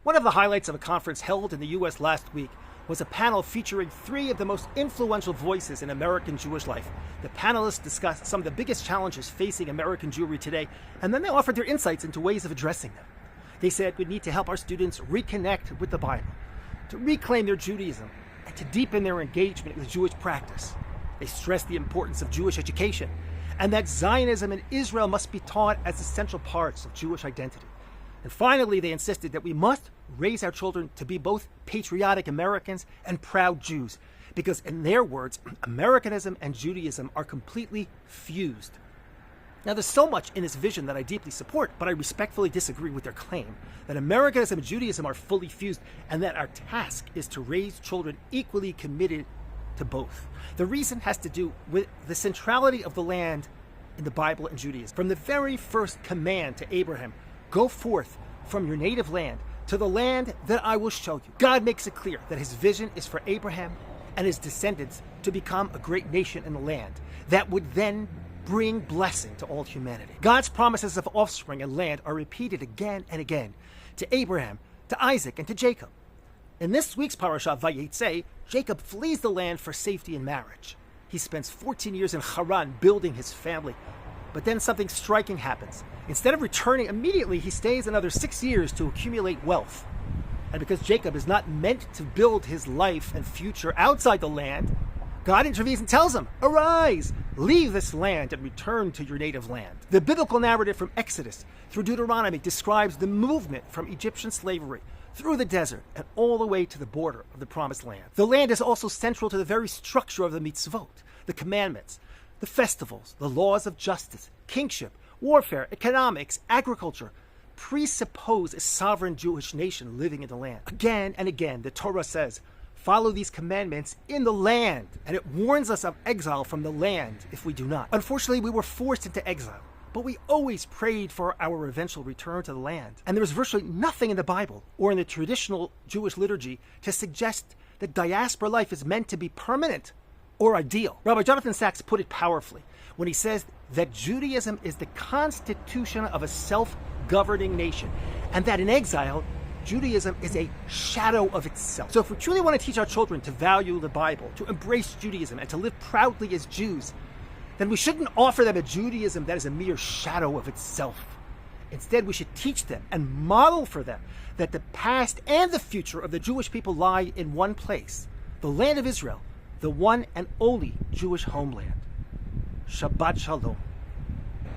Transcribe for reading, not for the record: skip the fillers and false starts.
One of the highlights of a conference held in the U.S. last week was a panel featuring three of the most influential voices in American Jewish life. The panelists discussed some of the biggest challenges facing American Jewry today, and then they offered their insights into ways of addressing them. They said we need to help our students reconnect with the Bible, to reclaim their Judaism, and to deepen their engagement with Jewish practice. They stressed the importance of Jewish education, and that Zionism and Israel must be taught as essential parts of Jewish identity. And finally, they insisted that we must raise our children to be both patriotic Americans and proud Jews, because in their words, Americanism and Judaism are completely fused. Now, there's so much in this vision that I deeply support, but I respectfully disagree with their claim that Americanism and Judaism are fully fused and that our task is to raise children equally committed to both. The reason has to do with the centrality of the land in the Bible and Judaism. From the very first command to Abraham, go forth from your native land to the land that I will show you. God makes it clear that his vision is for Abraham and his descendants to become a great nation in the land that would then bring blessing to all humanity. God's promises of offspring and land are repeated again and again to Abraham, to Isaac, and to Jacob. In this week's Parsha, Vayeitzei, Jacob flees the land for safety in marriage. He spends 14 years in Haran building his family. But then something striking happens. Instead of returning immediately, he stays another 6 years to accumulate wealth. And because Jacob is not meant to build his life and future outside the land, God intervenes and tells him, arise, leave this land and return to your native land. The biblical narrative from Exodus through Deuteronomy describes the movement from Egyptian slavery through the desert and all the way to the border of the Promised Land. The land is also central to the very structure of the mitzvot, the commandments, the festivals, the laws of justice, kingship, warfare, economics, agriculture presuppose a sovereign Jewish nation living in the land. Again and again, the Torah says, follow these commandments in the land, and it warns us of exile from the land if we do not. Unfortunately, we were forced into exile, but we always prayed for our eventual return to the land. And there is virtually nothing in the Bible or in the traditional Jewish liturgy to suggest that diaspora life is meant to be permanent or ideal. Rabbi Jonathan Sacks put it powerfully when he says that Judaism is the constitution of a self-governing nation, and that in exile, Judaism is a shadow of itself. So if we truly want to teach our children to value the Bible, to embrace Judaism, and to live proudly as Jews, then we shouldn't offer them a Judaism that is a mere shadow of itself. Instead, we should teach them and model for them that the past and the future of the Jewish people lie in one place, the land of Israel, the one and only Jewish homeland. Shabbat Shalom.